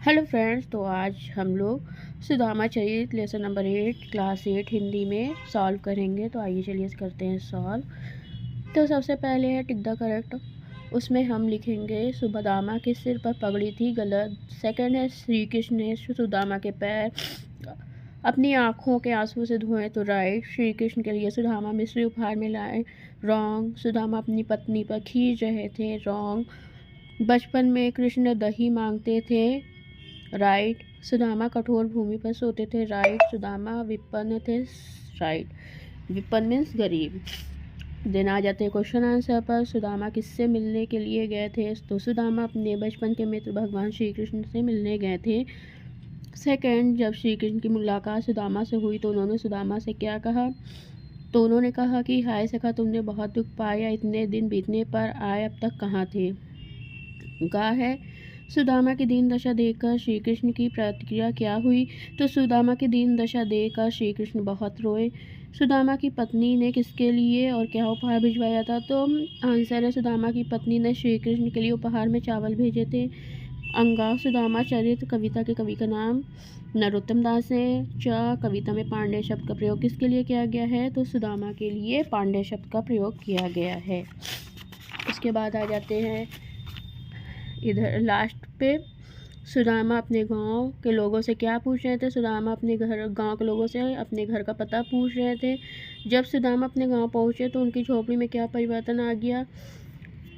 Hello friends, तो आज हम लोग सुदामा चरित लेसन नंबर 8 क्लास 8 हिंदी में सॉल्व करेंगे। तो आइए चलिए करते हैं सॉल्व। तो सबसे पहले है टिक द करेक्ट। उसमें हम लिखेंगे सुदामा के सिर पर पगड़ी थी, गलत। सेकंड है श्री कृष्ण ने सुदामा के पैर अपनी आँखों के आंसू से धोए, तो राइट। श्री कृष्ण के लिए सुदामा मिश्री उपहार में लाए, रॉन्ग। सुदामा अपनी पत्नी पर खींच रहे थे, रॉन्ग। बचपन में कृष्ण दही मांगते थे, राइट। सुदामा कठोर भूमि पर सोते थे, राइट। सुदामा विपन्न थे, राइट। विपन्न मीन्स गरीब। देन आ जाते हैं क्वेश्चन आंसर पर। सुदामा किससे मिलने के लिए गए थे? तो सुदामा अपने बचपन के मित्र भगवान श्री कृष्ण से मिलने गए थे। सेकंड, जब श्री कृष्ण की मुलाकात सुदामा से हुई तो उन्होंने सुदामा से क्या कहा? तो उन्होंने कहा कि हाय सखा, तुमने बहुत दुख पाया, इतने दिन बीतने पर आए, अब तक कहाँ थे? गा है सुदामा की दीन दशा देखकर श्री कृष्ण की प्रतिक्रिया क्या हुई? तो सुदामा की दीन दशा देखकर श्री कृष्ण बहुत रोए। सुदामा की पत्नी ने किसके लिए और क्या उपहार भिजवाया था? तो आंसर है सुदामा की पत्नी ने श्री कृष्ण के लिए उपहार में चावल भेजे थे। अंगा सुदामा चरित्र कविता के कवि का नाम नरोत्तम दास है। च कविता में पांडे शब्द का प्रयोग किसके लिए किया गया है? तो सुदामा के लिए पांडे शब्द का प्रयोग किया गया है। इसके बाद आ जाते हैं इधर लास्ट पे। सुदामा अपने गांव के लोगों से क्या पूछ रहे थे? सुदामा अपने गांव के लोगों से अपने घर का पता पूछ रहे थे। जब सुदामा अपने गांव पहुंचे तो उनकी झोपड़ी में क्या परिवर्तन आ गया?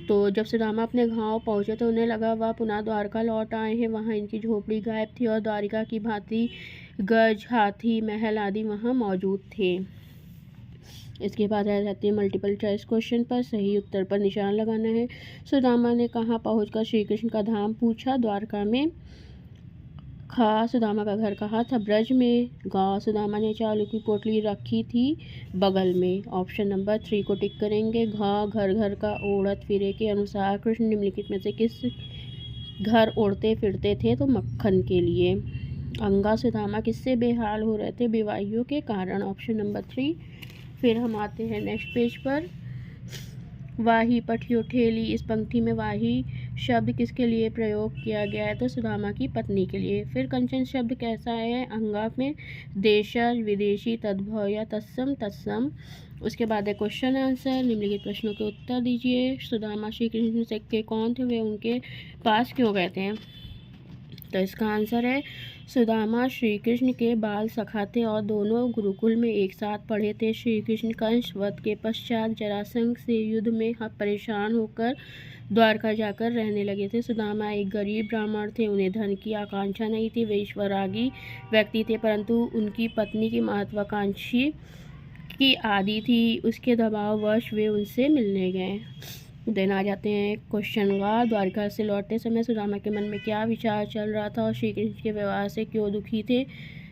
तो जब सुदामा अपने गांव पहुंचे तो उन्हें लगा वह पुनः द्वारका लौट आए हैं। वहां इनकी झोपड़ी गायब थी और द्वारिका की भांति गज, हाथी, महल आदि वहां मौजूद थे। इसके बाद आ जाती है मल्टीपल चॉइस क्वेश्चन पर। सही उत्तर पर निशान लगाना है। सुदामा ने कहाँ पहुंचकर श्री कृष्ण का धाम पूछा? द्वारका में। खा सुदामा का घर कहाँ था? ब्रज में। गा सुदामा ने चावल की पोटली रखी थी बगल में। ऑप्शन नंबर 3 को टिक करेंगे। घा घर घर का ओढ़त फिरे के अनुसार कृष्ण निम्नलिखित में से किस घर ओढ़ते फिरते थे? तो मक्खन के लिए। अंगा सुदामा किससे बेहाल हो रहे थे? बीमारियों के कारण। Option number 3। फिर हम आते हैं नेक्स्ट पेज पर। वाही पठियो ठेली, इस पंक्ति में वाही शब्द किसके लिए प्रयोग किया गया है? तो सुदामा की पत्नी के लिए। फिर कंचन शब्द कैसा है? अंगा में देशज, विदेशी, तद्भव या तत्सम, तत्सम। उसके बाद है क्वेश्चन आंसर। निम्नलिखित प्रश्नों के उत्तर दीजिए। सुदामा श्री कृष्ण से के कौन थे? वे उनके पास क्यों गए थे? तो इसका आंसर है सुदामा श्री कृष्ण के बाल सखा थे और दोनों गुरुकुल में एक साथ पढ़े थे। श्री कृष्ण कंस वध के पश्चात जरासंध से युद्ध में परेशान होकर द्वारका जाकर रहने लगे थे। सुदामा एक गरीब ब्राह्मण थे, उन्हें धन की आकांक्षा नहीं थी। वे ईश्वरागी व्यक्ति थे, परंतु उनकी पत्नी की महत्वाकांक्षी की आदि थी। उसके दबाववश वे उनसे मिलने गए। देन आ जाते हैं क्वेश्चन का। द्वारका से लौटते समय सुदामा के मन में क्या विचार चल रहा था और श्री कृष्ण के व्यवहार से क्यों दुखी थे?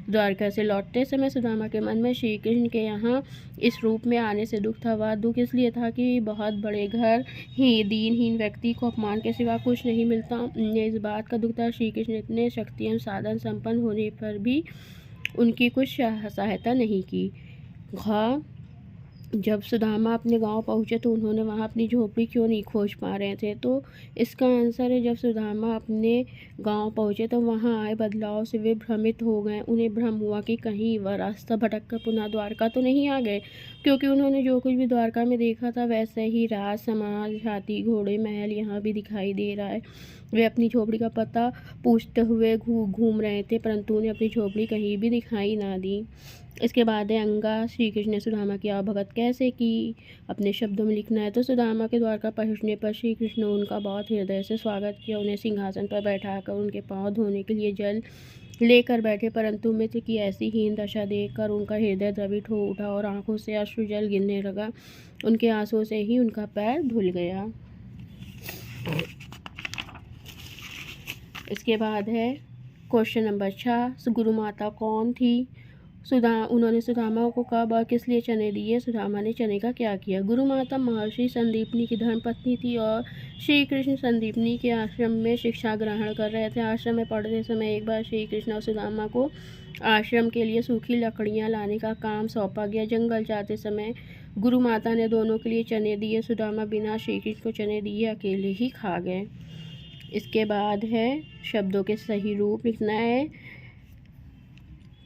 द्वारका से लौटते समय सुदामा के मन में श्री कृष्ण के यहाँ इस रूप में आने से दुख था। वह दुख इसलिए था कि बहुत बड़े घर ही दीनहीन व्यक्ति को अपमान के सिवा कुछ नहीं मिलता। उन्हें इस बात का दुख था श्री कृष्ण इतने शक्ति एवं साधन संपन्न होने पर भी उनकी कुछ सहायता नहीं की। घ जब सुदामा अपने गांव पहुंचे तो उन्होंने वहां अपनी झोपड़ी क्यों नहीं खोज पा रहे थे? तो इसका आंसर है जब सुदामा अपने गांव पहुंचे तो वहां आए बदलाव से वे भ्रमित हो गए। उन्हें भ्रम हुआ कि कहीं वह रास्ता भटक कर पुनः द्वारका तो नहीं आ गए, क्योंकि उन्होंने जो कुछ भी द्वारका में देखा था वैसे ही राज, समाज, हाथी, घोड़े, महल यहाँ भी दिखाई दे रहा है। वे अपनी झोपड़ी का पता पूछते हुए घूम रहे थे, परंतु उन्हें अपनी झोपड़ी कहीं भी दिखाई ना दी। इसके बाद है अंगा श्री कृष्ण ने सुदामा की आवभगत कैसे की? अपने शब्दों में लिखना है। तो सुदामा के द्वारका पहुंचने पर श्री कृष्ण ने उनका बहुत हृदय से स्वागत किया। उन्हें सिंहासन पर बैठाकर उनके पांव धोने के लिए जल लेकर बैठे, परंतु मित्र की ऐसी हीन दशा देखकर उनका हृदय द्रवित हो उठा और आंखों से अश्रु जल गिरने लगा। उनके आंसुओं से ही उनका पैर धुल गया। इसके बाद है क्वेश्चन नंबर 6। गुरु माता कौन थी? उन्होंने सुदामा को कब और किस लिए चने दिए? सुदामा ने चने का क्या किया? गुरु माता महर्षि संदीपनी की धर्मपत्नी थी और श्री कृष्ण संदीपनी के आश्रम में शिक्षा ग्रहण कर रहे थे। आश्रम में पढ़ते समय एक बार श्री कृष्ण और सुदामा को आश्रम के लिए सूखी लकड़ियां लाने का काम सौंपा गया। जंगल जाते समय गुरु माता ने दोनों के लिए चने दिए। सुदामा बिना श्री कृष्ण को चने दिए अकेले ही खा गए। इसके बाद है शब्दों के सही रूप लिखना है।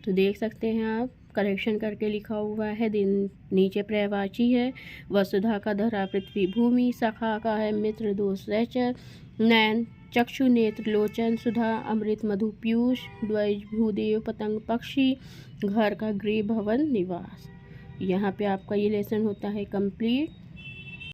तो देख सकते हैं आप, करेक्शन करके लिखा हुआ है। दिन नीचे पर्यायवाची है। वसुधा का धरा पृथ्वी भूमि, सखा का है मित्र दोस्त सहचर, नयन चक्षु नेत्र लोचन, सुधा अमृत मधु पीयूष, द्वैज भूदेव पतंग पक्षी, घर का गृह भवन निवास। यहाँ पे आपका ये लेसन होता है कंप्लीट।